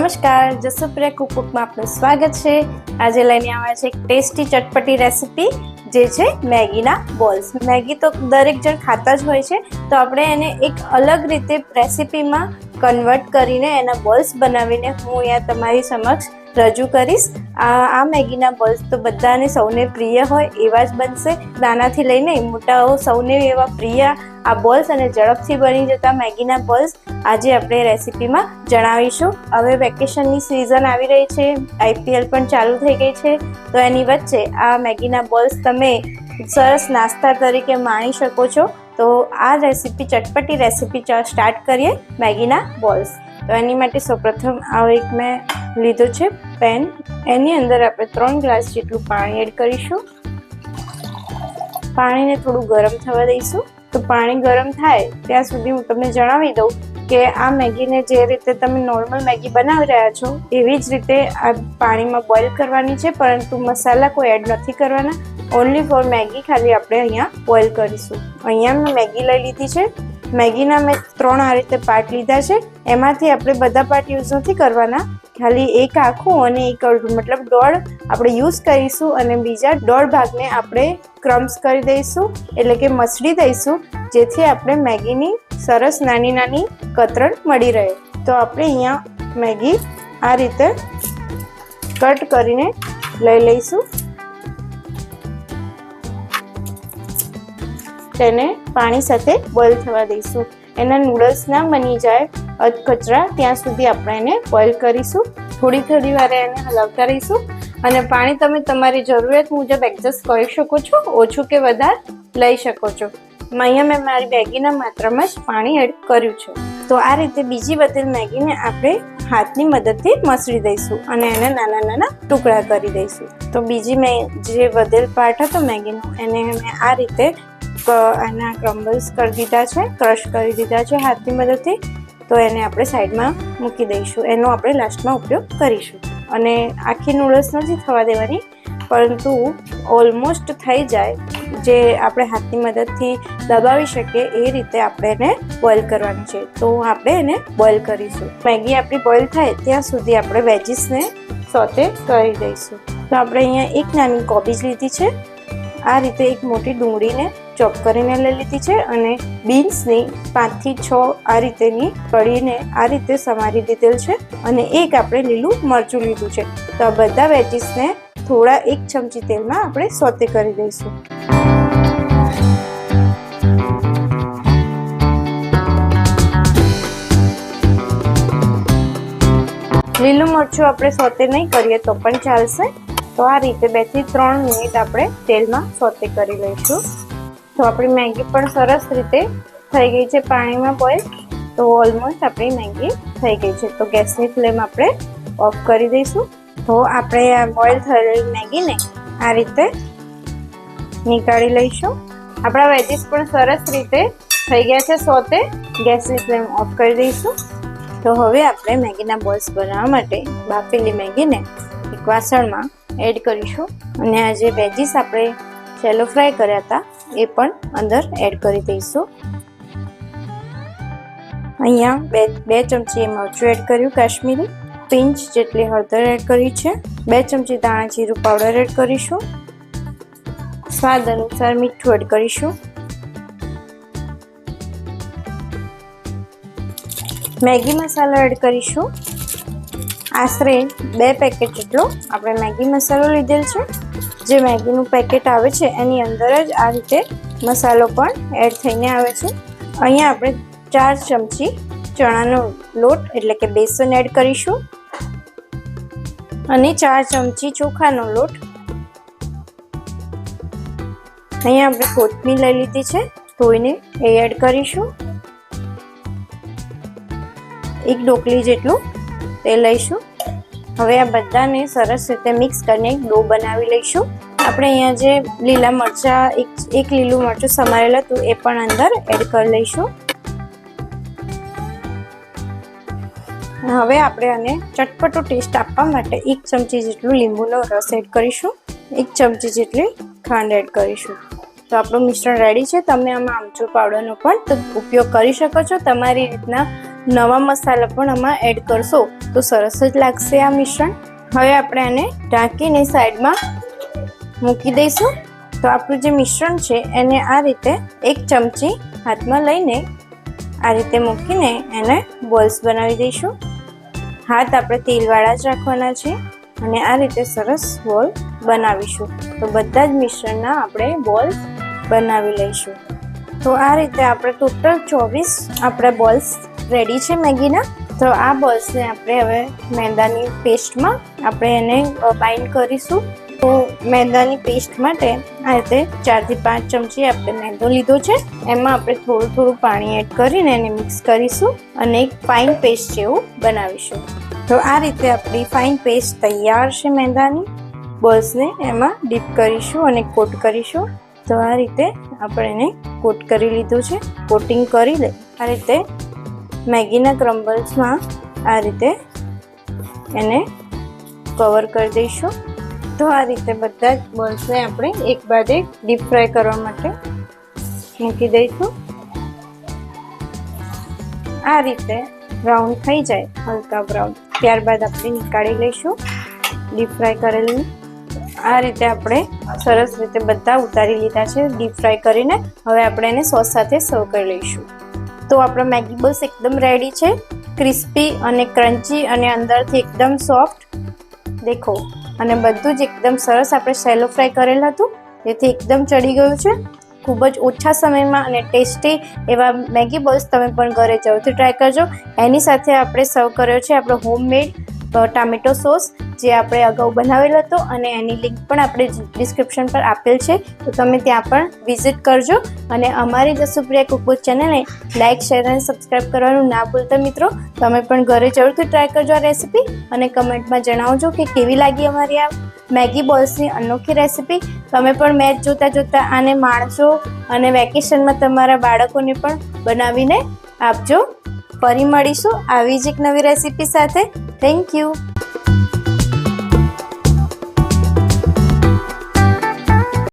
નમસ્કાર, જસુપ્રિયા કુકબુકમાં આપનું સ્વાગત છે। આજે લઈને આવ્યા છે એક ટેસ્ટી ચટપટી રેસીપી જે છે મેગીના બોલ્સ। મેગી તો દરેક જણ ખાતા જ હોય છે, તો આપણે એને એક અલગ રીતે રેસીપીમાં કન્વર્ટ કરીને એના બોલ્સ બનાવીને હું અહીંયા તમારી સમક્ષ રજૂ કરીશ। આ મેગીના બોલ્સ તો બધાને સૌને પ્રિય હોય એવા જ બનશે। નાનાથી લઈને મોટાઓ સૌને એવા પ્રિય આ બોલ્સ અને ઝડપથી બની જતા મેગીના બોલ્સ આજે આપણે રેસીપીમાં જણાવીશું। હવે વેકેશનની સિઝન આવી રહી છે, IPL પણ ચાલુ થઈ ગઈ છે, તો એની વચ્ચે આ મેગીના બોલ્સ તમે સરસ નાસ્તા તરીકે માણી શકો છો। તો આ રેસીપી ચટપટી રેસીપી સ્ટાર્ટ કરીએ મેગીના બોલ્સ। તો એની માટે સૌપ્રથમ આ એક મેં લીધો છે પેન, એની અંદર આપણે 3 ગ્લાસ જેટલું પાણી એડ કરીશું। પાણીને થોડું ગરમ થવા દઈશું। તો પાણી ગરમ થાય ત્યાં સુધી હું તમને જણાવી દઉં કે આ મેગીને જે રીતે તમે નોર્મલ મેગી બનાવી રહ્યા છો એવી જ રીતે આ પાણીમાં બોઇલ કરવાની છે, પરંતુ મસાલા કોઈ એડ નથી કરવાના। ઓનલી ફોર મેગી ખાલી આપણે અહીંયા બોઇલ કરીશું। અહીંયા મેં મેગી લઈ લીધી છે। મેગીના મેં 3 આ રીતે પાર્ટ લીધા છે, એમાંથી આપણે બધા પાર્ટ યુઝ નથી કરવાના, ખાલી એક આખું અને એક અડધું મતલબ 1.5 આપણે યુઝ કરીશું અને બીજા 1.5 ભાગને આપણે ક્રમ્સ કરી દઈશું, એટલે કે મસળી દઈશું, જેથી આપણે મેગીની સરસ નાની નાની કતરણ મળી રહે। તો આપણે અહીંયા મેગી આ રીતે કટ કરીને લઈ લઈશું। તેને પાણી સાથે બોઇલ થવા દઈશું। એના નૂડલ્સ ના બની જાય અધકચરા ત્યાં સુધી આપણે એને બોઇલ કરીશું। થોડી વાર એને હલાવતા રહીશું અને પાણી તમે તમારી જરૂરિયાત મુજબ એડજસ્ટ કરી શકો છો, ઓછું કે વધારે લઈ શકો છો। અહીંયા મેં મારી મેગીના માત્રામાં જ પાણી એડ કર્યું છે। તો આ રીતે બીજી વધેલ મેગીને આપણે હાથની મદદથી મસળી દઈશું અને એને નાના નાના ટુકડા કરી દઈશું। તો બીજી મેં જે વધેલ પાર્ટ હતો મેગીનો એને મેં આ રીતે એના ક્રમ્બલ્સ કરી દીધા છે, ક્રશ કરી દીધા છે હાથની મદદથી। તો એને આપણે સાઈડમાં મૂકી દઈશું, એનો આપણે લાસ્ટમાં ઉપયોગ કરીશું। અને આખી નૂડલ્સ નથી થવા દેવાની, પરંતુ ઓલમોસ્ટ થઈ જાય, જે આપણે હાથની મદદથી દબાવી શકીએ એ રીતે આપણે એને બોઇલ કરવાની છે। તો આપણે એને બોઇલ કરીશું। મેગી આપણી બોઇલ થાય ત્યાં સુધી આપણે વેજીસને સોતે કરી દઈશું। તો આપણે અહીંયા એક નાની કોબીજ લીધી છે, આ રીતે એક મોટી ડુંગળીને ચોપ કરીને લઈ લીધી છે અને બીન્સની 5 થી 6 આ રીતેની કળીને આ રીતે સમારી દીધેલ છે અને એક આપણે લીલું મરચું લીધું છે। તો આ બધા વેજીસને થોડા 1 ચમચી તેલમાં આપણે સોતે કરી દઈશું। લીલું મરચું આપણે સોતે નહીં કરીએ તો પણ ચાલશે। તો આ રીતે 2 થી 3 મિનિટ આપણે તેલમાં સોતે કરી લઈશું। તો આપણી મેગી પણ સરસ રીતે થઈ ગઈ છે પાણીમાં બોઇલ। તો ઓલમોસ્ટ આપણી મેગી થઈ ગઈ છે। તો ગેસની ફ્લેમ આપણે ઓફ કરી દઈશું। તો આપણે આ બોઇલ થયેલી મેગીને આ રીતે નીકાળી લઈશું। આપણા વેજીસ પણ સરસ રીતે થઈ ગયા છે સોતે। ગેસની ફ્લેમ ઓફ કરી દઈશું। તો હવે આપણે મેગીના બોલ્સ બનાવવા માટે બાફેલી મેગીને એક વાસણમાં એડ કરીશું અને આ જે વેજીસ આપણે શેલો ફ્રાય કર્યા હતા એ પણ અંદર એડ કરી દઈશું। અહીંયા 2 ચમચી મરચું એડ કર્યું કાશ્મીરી, પિંચ જેટલી હળદર એડ કરી છે, 2 ચમચી દાણા જીરું પાવડર એડ કરીશું, સ્વાદ અનુસાર મીઠું એડ કરીશું, મેગી મસાલો એડ કરીશું। આશરે 2 પેકેટ જેટલો આપણે મેગી મસાલો લીધેલ છે। જે મેગીનું પેકેટ આવે છે એની અંદર જ આ રીતે મસાલો પણ એડ થઈને આવે છે। અહીંયા આપણે 4 ચમચી ચણાનો લોટ એટલે કે બેસન એડ કરીશું અને 4 ચમચી ચોખાનો લોટ। અહીંયા આપણે કોથમીર લઈ લીધી છે ધોઈને, એ એડ કરીશું। 1 ઢોકળી જેટલું તેલ લઈશું। હવે આ બધાને સરસ રીતે મિક્સ કરીને એક ડો બનાવી લઈશું। આપણે અહીંયા જે લીલા મરચાં એક લીલું મરચું સમારેલું હતું એ પણ અંદર એડ કરી લઈશું। હવે આપણે આને ચટપટો ટેસ્ટ આપવા માટે 1 ચમચી જેટલું લીંબુનો રસ એડ કરીશું, 1 ચમચી જેટલી ખાંડ એડ કરીશું। તો આપણું મિશ્રણ રેડી છે। તમે આમાં આમચૂર પાવડરનો પણ ઉપયોગ કરી શકો છો, તમારી રીતના નવા મસાલા પણ આમાં એડ કરશો તો સરસ જ લાગશે આ મિશ્રણ. હવે આપણે આને ઢાંકીને સાઈડમાં મૂકી દઈશું. તો આપણું જે મિશ્રણ છે એને આ રીતે એક ચમચી હાથમાં લઈને આ રીતે મૂકીને એને બોલ્સ બનાવી દઈશું. હાથ આપણે તેલવાળા જ રાખવાના છે અને આ રીતે સરસ બોલ બનાવીશું. તો બધા જ મિશ્રણના આપણે બોલ્સ બનાવી લઈશું. તો આ રીતે આપણે ટોટલ 24 આપણા બોલ્સ રેડી છે મેગીના. તો આ બોલ્સને આપણે હવે મેંદાની પેસ્ટમાં આપણે એને બાઇન્ડ કરીશું. તો મેંદાની પેસ્ટ માટે આ રીતે 4 થી 5 ચમચી આપણે મેંદો લીધો છે. એમાં આપણે થોડું પાણી એડ કરીને એને મિક્સ કરીશું અને એક ફાઇન પેસ્ટ જેવું બનાવીશું. તો આ રીતે આપણી ફાઇન પેસ્ટ તૈયાર છે મેંદાની. બોલ્સને એમાં ડીપ કરીશું અને કોટ કરીશું. તો આ રીતે આપણે એને કોટ કરી લીધું છે. કોટિંગ કરી લે આ રીતે મેગીના ક્રમ્બલ્સમાં આ રીતે એને કવર કરી દઈશું. તો આ રીતે બધા જ બોલ્સને આપણે એક બાદ એક ડીપ ફ્રાય કરવા માટે મૂકી દઈશું. આ રીતે બ્રાઉન થઈ જાય, હલકા બ્રાઉન, ત્યારબાદ આપણે નીકાળી લઈશું ડીપ ફ્રાય કરેલી. આ રીતે આપણે સરસ રીતે બધા ઉતારી લીધા છે ડીપ ફ્રાય કરીને. હવે આપણે એને સોસ સાથે સર્વ કરી લઈશું. તો આપણા મેગી બોલ્સ એકદમ રેડી છે. ક્રિસ્પી અને ક્રન્ચી અને અંદરથી એકદમ સોફ્ટ દેખો. અને બધું જ એકદમ સરસ આપણે શેલો ફ્રાય કરેલ હતું જેથી એકદમ ચડી ગયું છે. ખૂબ જ ઓછા સમયમાં અને ટેસ્ટી એવા મેગી બોલ્સ તમે પણ ઘરે જરૂરથી ટ્રાય કરજો. એની સાથે આપણે સર્વ કર્યો છે આપણો હોમમેડ ટામેટો સોસ જે આપણે અગાઉ બનાવેલ હતો અને એની લિંક પણ આપણે ડિસ્ક્રિપ્શન પર આપેલ છે. તો તમે ત્યાં પણ વિઝિટ કરજો અને અમારી જસુપ્રિયા કુકબુક ચેનલને લાઇક, શેર અને સબસ્ક્રાઈબ કરવાનું ના ભૂલતા મિત્રો. તમે પણ ઘરે જરૂરથી ટ્રાય કરજો આ રેસીપી અને કમેન્ટમાં જણાવજો કે કેવી લાગી અમારી આ મેગી બોલ્સની અનોખી રેસીપી. તમે પણ મેચ જોતા આને માણજો અને વેકેશનમાં તમારા બાળકોને પણ બનાવીને આપજો. ફરી મળીશું આવી જ એક નવી રેસીપી સાથે. Thank you.